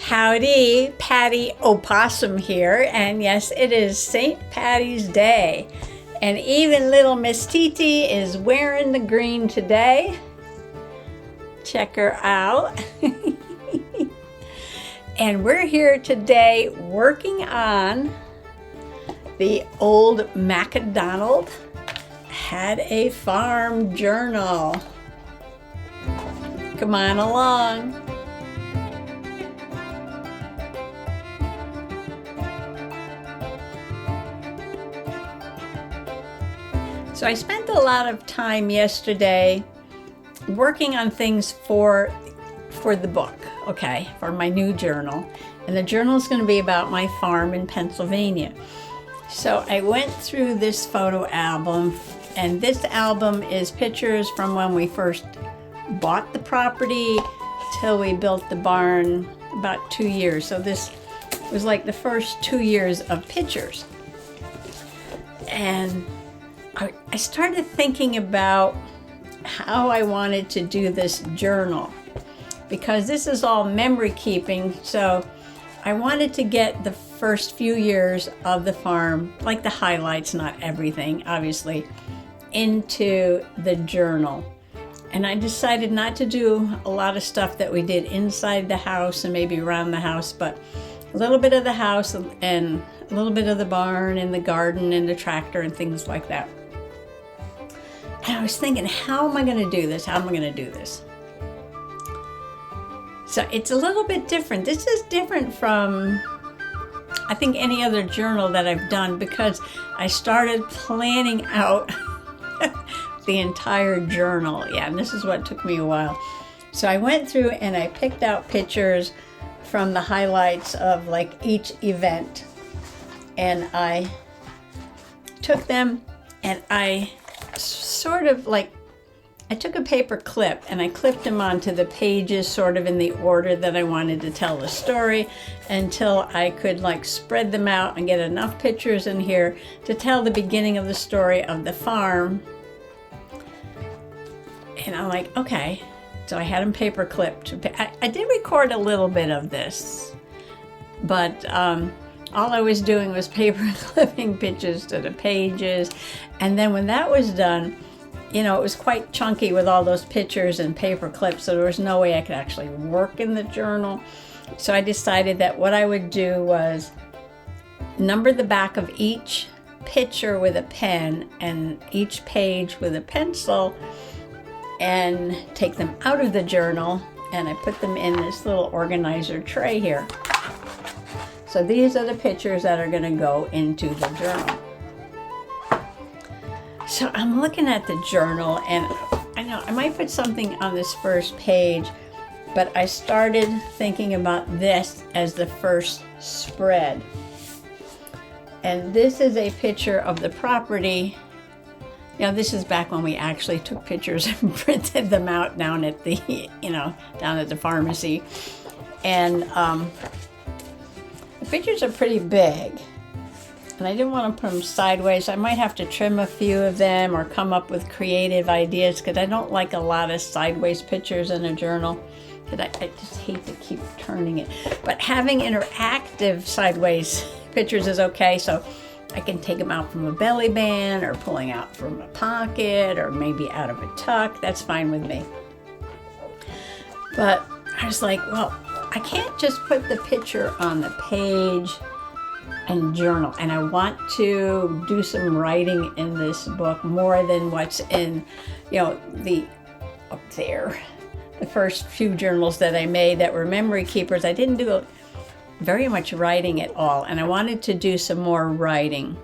Howdy, Patty Opossum here, and yes, it is St. Patty's Day, and even little Miss Titi is wearing the green today. Check her out. And we're here today working on the old MacDonald Had a Farm journal. Come on along. So I spent a lot of time yesterday working on things for the book, okay, for my new journal. And the journal is going to be about my farm in Pennsylvania. So I went through this photo album, and this album is pictures from when we first bought the property till we built the barn, about 2 years. So this was like the first 2 years of pictures. And I started thinking about how I wanted to do this journal, because this is all memory keeping. So I wanted to get the first few years of the farm, like the highlights, not everything, obviously, into the journal. And I decided not to do a lot of stuff that we did inside the house and maybe around the house, but a little bit of the house and a little bit of the barn and the garden and the tractor and things like that. And I was thinking, how am I going to do this? How am I going to do this? So it's a little bit different. This is different from, I think, any other journal that I've done, because I started planning out the entire journal. Yeah, and this is what took me a while. So I went through and I picked out pictures from the highlights of like each event. And I took them and I sort of like, I took a paper clip and I clipped them onto the pages sort of in the order that I wanted to tell the story, until I could like spread them out and get enough pictures in here to tell the beginning of the story of the farm. And I'm like, okay, so I had them paper clipped. I did record a little bit of this, but all I was doing was paper clipping pictures to the pages. And then when that was done, you know, it was quite chunky with all those pictures and paper clips, so there was no way I could actually work in the journal. So I decided that what I would do was number the back of each picture with a pen and each page with a pencil, and take them out of the journal, and I put them in this little organizer tray here. So these are the pictures that are going to go into the journal. So I'm looking at the journal, and I know I might put something on this first page, but I started thinking about this as the first spread. And this is a picture of the property. You know, this is back when we actually took pictures and printed them out down at the, down at the pharmacy. And the pictures are pretty big. And I didn't want to put them sideways. I might have to trim a few of them or come up with creative ideas, because I don't like a lot of sideways pictures in a journal. I just hate to keep turning it. But having interactive sideways pictures is okay. So I can take them out from a belly band or pulling out from a pocket or maybe out of a tuck. That's fine with me. But I was like, well, I can't just put the picture on the page and journal. And I want to do some writing in this book more than what's in, the up there. The first few journals that I made that were memory keepers, I didn't do very much writing at all, and I wanted to do some more writing.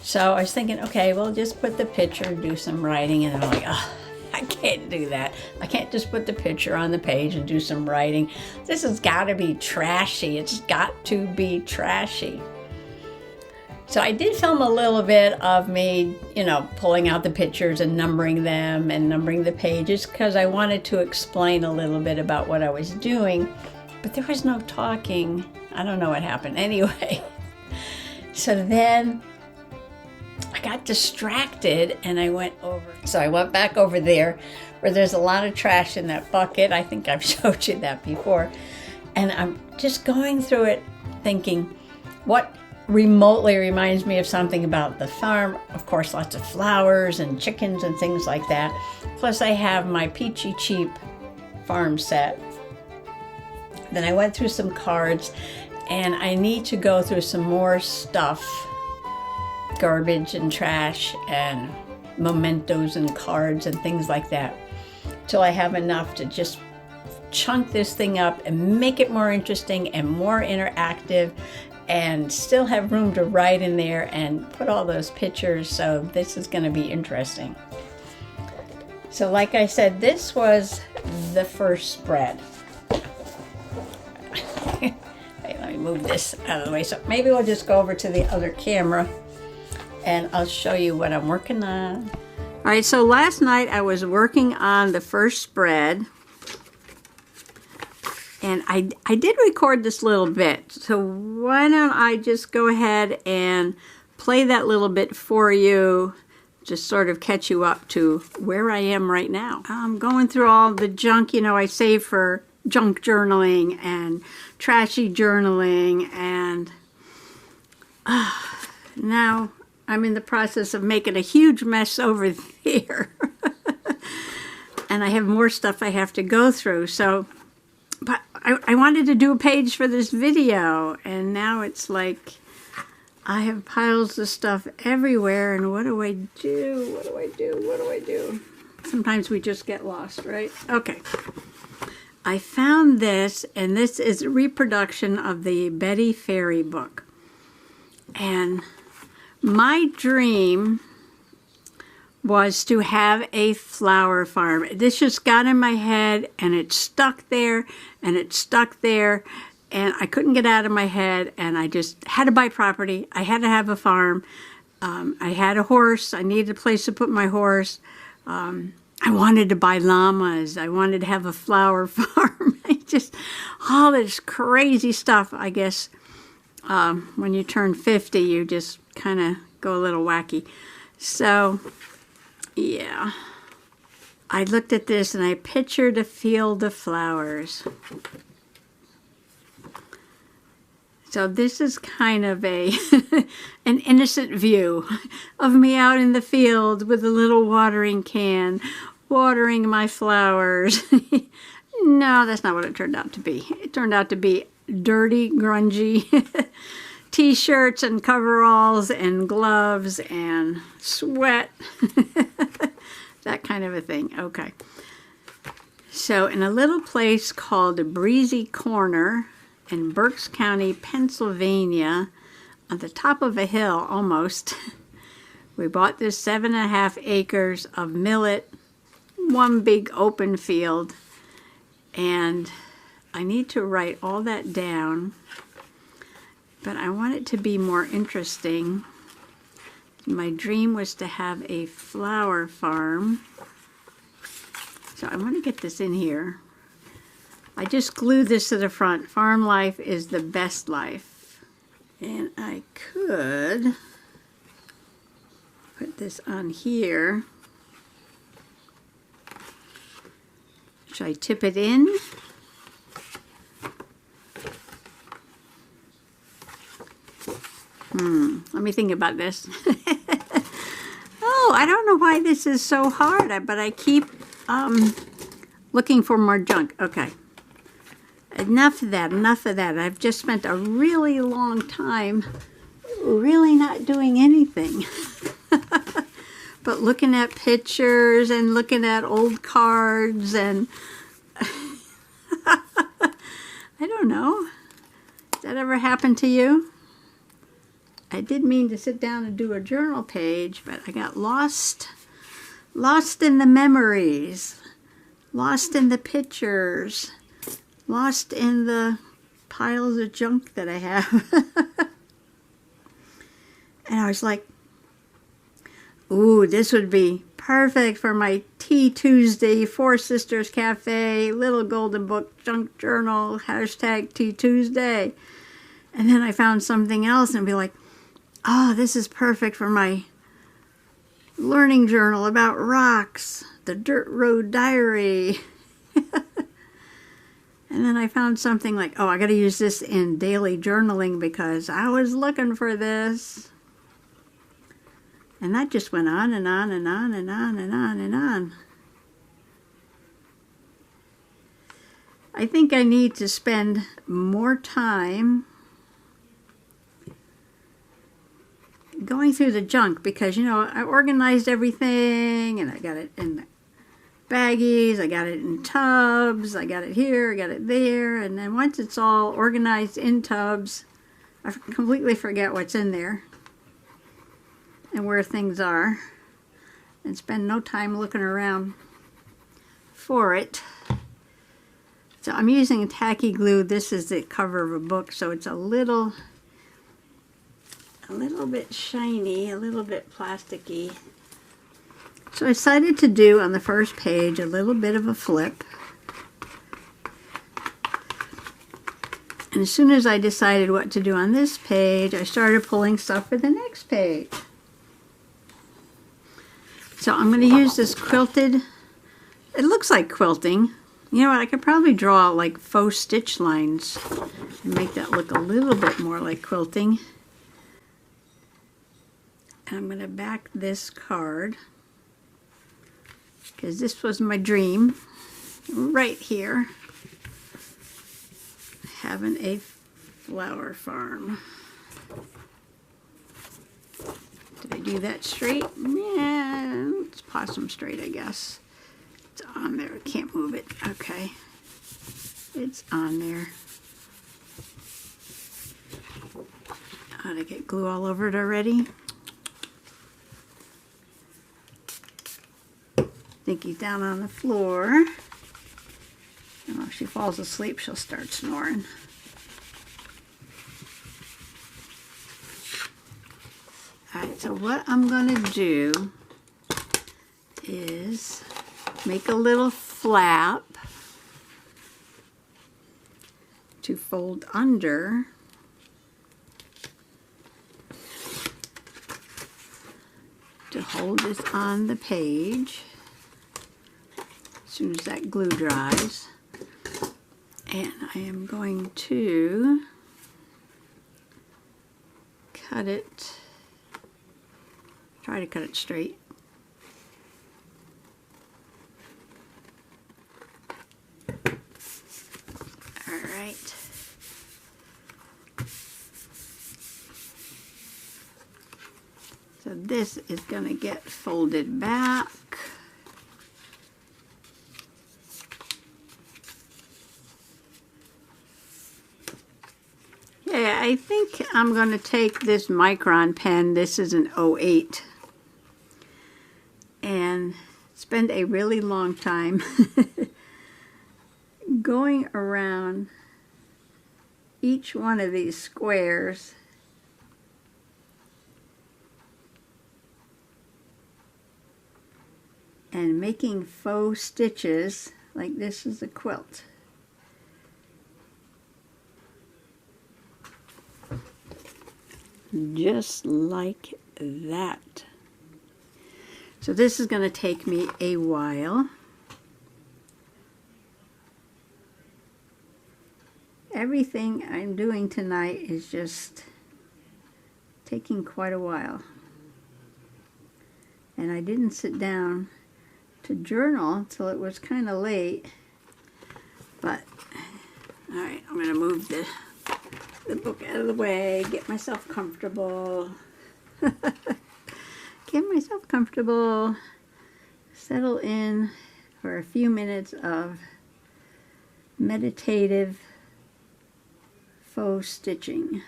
So I was thinking, okay, well, just put the picture, do some writing, and I'm like, oh, I can't do that. I can't just put the picture on the page and do some writing. This has got to be trashy. It's got to be trashy. So I did film a little bit of me, pulling out the pictures and numbering them and numbering the pages, because I wanted to explain a little bit about what I was doing. But there was no talking. I don't know what happened. Anyway, so then I got distracted and I went over. So I went back over there where there's a lot of trash in that bucket. I think I've showed you that before. And I'm just going through it thinking, what remotely reminds me of something about the farm? Of course, lots of flowers and chickens and things like that. Plus, I have my Peachy Cheap farm set. Then I went through some cards, and I need to go through some more stuff, garbage and trash and mementos and cards and things like that, till I have enough to just chunk this thing up and make it more interesting and more interactive, and still have room to write in there and put all those pictures. So this is going to be interesting. So like I said, this was the first spread. Wait, let me move this out of the way. So maybe we'll just go over to the other camera and I'll show you what I'm working on. All right, so last night I was working on the first spread, and I did record this little bit. So why don't I just go ahead and play that little bit for you, just sort of catch you up to where I am right now. I'm going through all the junk, I save for junk journaling and trashy journaling, and now I'm in the process of making a huge mess over there. And I have more stuff I have to go through. So, but I wanted to do a page for this video, and now it's like I have piles of stuff everywhere, and what do I do? What do I do? What do I do? Sometimes we just get lost, right? Okay. I found this, and this is a reproduction of the Betty Fairy book. And my dream was to have a flower farm. This just got in my head, and it stuck there, and it stuck there, and I couldn't get out of my head, and I just had to buy property. I had to have a farm. I had a horse. I needed a place to put my horse. I wanted to buy llamas. I wanted to have a flower farm. Just all this crazy stuff, I guess. When you turn 50, you just kind of go a little wacky. So, yeah. I looked at this and I pictured a field of flowers. So this is kind of an innocent view of me out in the field with a little watering can, watering my flowers. No, that's not what it turned out to be. It turned out to be dirty, grungy t-shirts and coveralls and gloves and sweat. That kind of a thing. Okay. So in a little place called Breezy Corner in Berks County, Pennsylvania, on the top of a hill almost, we bought this 7.5 acres of millet, one big open field, and I need to write all that down, but I want it to be more interesting. My dream was to have a flower farm. So I want to get this in here. I just glued this to the front. Farm life is the best life. And I could put this on here. Should I tip it in? Let me think about this. Oh, I don't know why this is so hard, but I keep looking for more junk. Okay. Enough of that, enough of that. I've just spent a really long time really not doing anything. But looking at pictures and looking at old cards and I don't know. Did that ever happen to you? I did mean to sit down and do a journal page, but I got lost in the memories, lost in the pictures, lost in the piles of junk that I have. And I was like, ooh, this would be perfect for my Tea Tuesday, Four Sisters Cafe, Little Golden Book Junk Journal, hashtag Tea Tuesday. And then I found something else and be like, oh, this is perfect for my learning journal about rocks, the Dirt Road Diary. And then I found something like, oh, I got to use this in daily journaling because I was looking for this. And that just went on and on and on and on and on and on. I think I need to spend more time going through the junk because, you know, I organized everything and I got it in baggies, I got it in tubs, I got it here, I got it there, and then once it's all organized in tubs, I completely forget what's in there and where things are and spend no time looking around for it. So I'm using tacky glue. This is the cover of a book, so it's a little bit shiny, a little bit plasticky. So I decided to do on the first page a little bit of a flip. And as soon as I decided what to do on this page, I started pulling stuff for the next page. So I'm going to use this quilted, it looks like quilting. You know what, I could probably draw like faux stitch lines and make that look a little bit more like quilting. And I'm going to back this card, because this was my dream, right here, having a flower farm. Did I do that straight? Yeah, it's possum straight, I guess. It's on there, I can't move it. Okay, it's on there. Did I get glue all over it already? I think he's down on the floor. And if she falls asleep, she'll start snoring. Alright, so what I'm going to do is make a little flap to fold under. To hold this on the page. As soon as that glue dries, and I am going to cut it, try to cut it straight. All right. So this is going to get folded back. Yeah, I think I'm going to take this Micron pen, this is an 08, and spend a really long time going around each one of these squares and making faux stitches like this is a quilt. Just like that. So this is going to take me a while. Everything I'm doing tonight is just taking quite a while. And I didn't sit down to journal till it was kind of late. But, alright, I'm going to move the book out of the way, get myself comfortable. Get myself comfortable. Settle in for a few minutes of meditative faux stitching.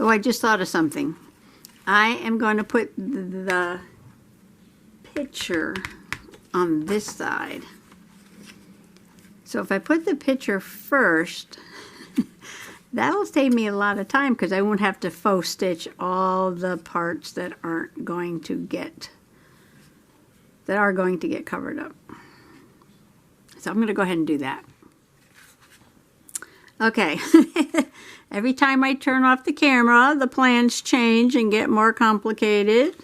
Oh, I just thought of something. I am going to put the picture on this side. So if I put the picture first, that'll save me a lot of time because I won't have to faux stitch all the parts that aren't going to get, that are going to get covered up. So I'm going to go ahead and do that. Okay. Every time I turn off the camera, the plans change and get more complicated.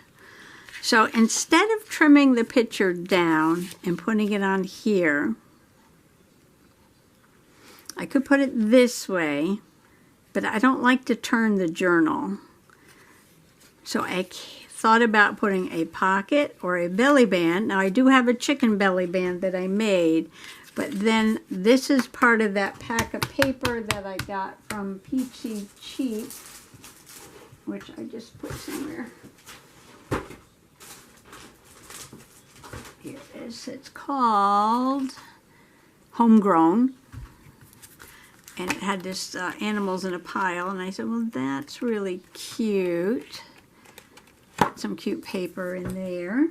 So instead of trimming the picture down and putting it on here, I could put it this way, but I don't like to turn the journal. So I thought about putting a pocket or a belly band. Now I do have a chicken belly band that I made, but then this is part of that pack of paper that I got from Peachy Cheap, which I just put somewhere. Here it is. It's called Homegrown. And it had this animals in a pile, and I said, well, that's really cute. Got some cute paper in there.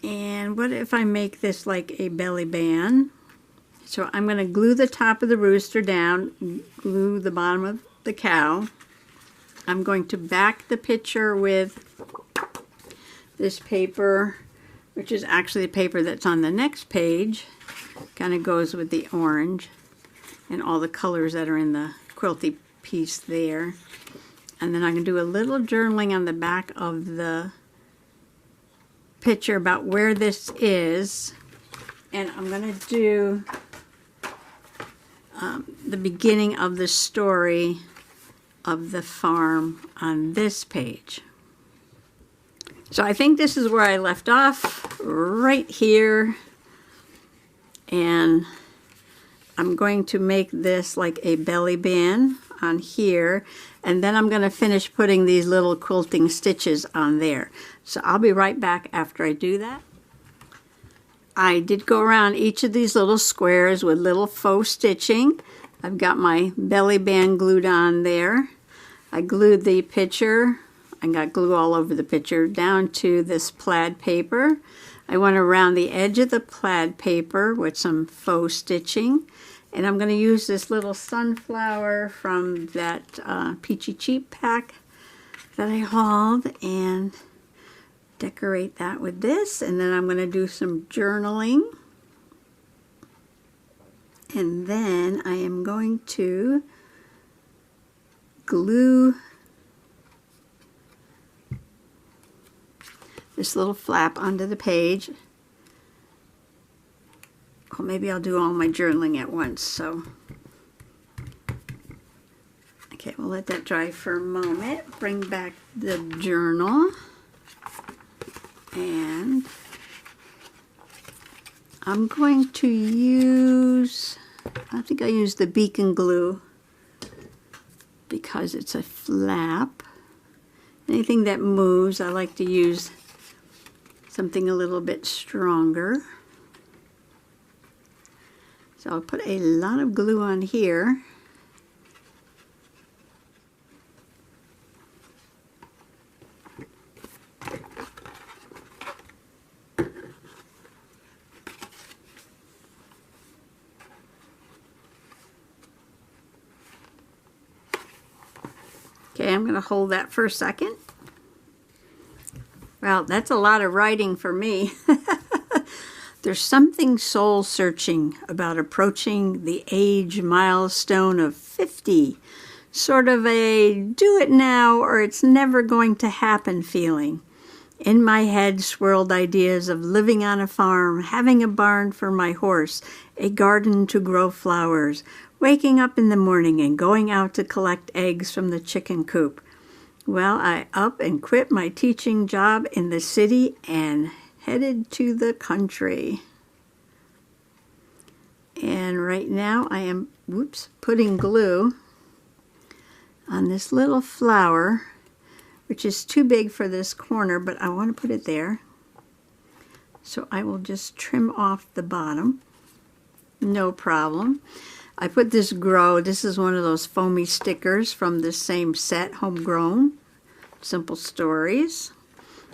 And what if I make this like a belly band? So I'm going to glue the top of the rooster down, glue the bottom of the cow. I'm going to back the picture with this paper, which is actually the paper that's on the next page. Kind of goes with the orange and all the colors that are in the quilty piece there. And then I'm going to do a little journaling on the back of the picture about where this is. And I'm going to do the beginning of the story of the farm on this page. So I think this is where I left off, right here. And I'm going to make this like a belly band on here. And then I'm going to finish putting these little quilting stitches on there. So I'll be right back after I do that. I did go around each of these little squares with little faux stitching. I've got my belly band glued on there. I glued the picture. I got glue all over the picture down to this plaid paper. I went around the edge of the plaid paper with some faux stitching. And I'm going to use this little sunflower from that Peachy Cheap pack that I hauled and decorate that with this. And then I'm going to do some journaling. And then I am going to glue this little flap onto the page. Well, maybe I'll do all my journaling at once, so. Okay, we'll let that dry for a moment. Bring back the journal. And I'm going to use, I think I use the Beacon glue because it's a flap. Anything that moves, I like to use something a little bit stronger. So I'll put a lot of glue on here. Okay, I'm going to hold that for a second. Well, that's a lot of writing for me. There's something soul-searching about approaching the age milestone of 50. Sort of a do it now or it's never going to happen feeling. In my head swirled ideas of living on a farm, having a barn for my horse, a garden to grow flowers, waking up in the morning and going out to collect eggs from the chicken coop. Well, I up and quit my teaching job in the city and headed to the country. And right now I am, putting glue on this little flower, which is too big for this corner, but I want to put it there. So I will just trim off the bottom. No problem. I put this Grow, this is one of those foamy stickers from the same set, Homegrown, Simple Stories.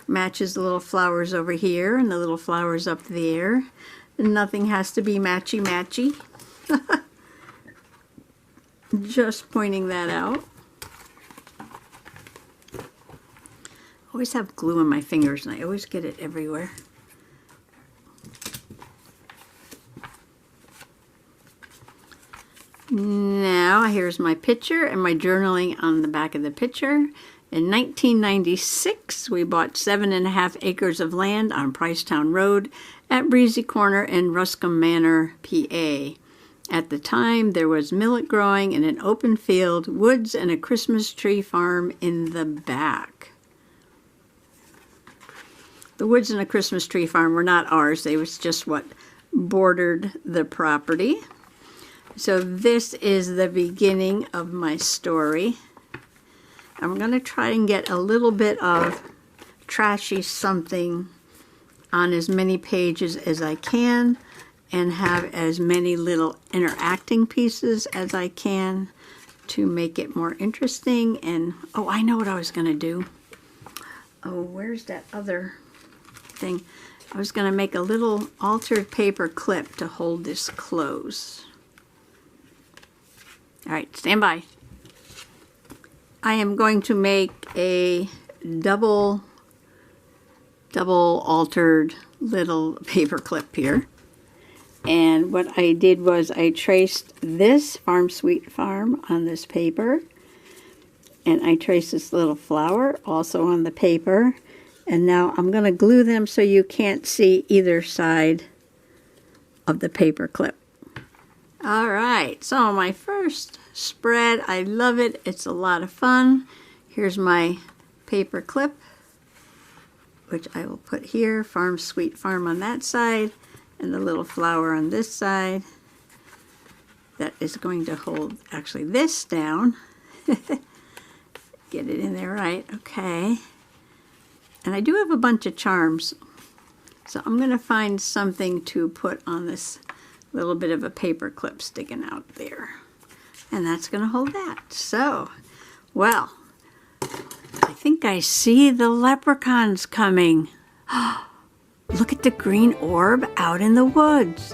Matches the little flowers over here and the little flowers up there. And nothing has to be matchy-matchy. Just pointing that out. I always have glue in my fingers and I always get it everywhere. Now here's my picture and my journaling on the back of the picture. In 1996, we bought 7.5 acres of land on Pricetown Road at Breezy Corner in Ruscombe Manor, PA. At the time, there was millet growing in an open field, woods, and a Christmas tree farm in the back. The woods and a Christmas tree farm were not ours. They was just what bordered the property. So this is the beginning of my story. I'm going to try and get a little bit of trashy something on as many pages as I can and have as many little interacting pieces as I can to make it more interesting. And, oh, I know what I was going to do. Oh, where's that other thing? I was going to make a little altered paper clip to hold this close. All right, stand by. I am going to make a double altered little paper clip here. And what I did was I traced this Farm Sweet Farm on this paper. And I traced this little flower also on the paper. And now I'm going to glue them so you can't see either side of the paper clip. All right, so my first spread, I love it. It's a lot of fun. Here's my paper clip, which I will put here, Farm Sweet Farm on that side, and the little flower on this side. That is going to hold actually this down. Get it in there right, okay. And I do have a bunch of charms, so I'm going to find something to put on this little bit of a paper clip sticking out there. And that's going to hold that. So, well, I think I see the leprechauns coming. Look at the green orb out in the woods.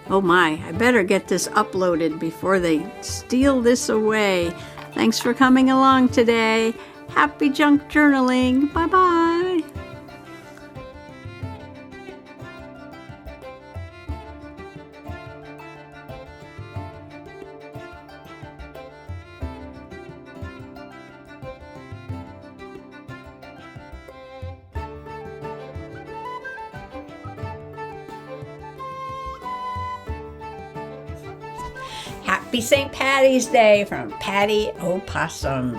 Oh my, I better get this uploaded before they steal this away. Thanks for coming along today. Happy junk journaling. Bye-bye. Happy St. Patty's Day from Patty Opossum.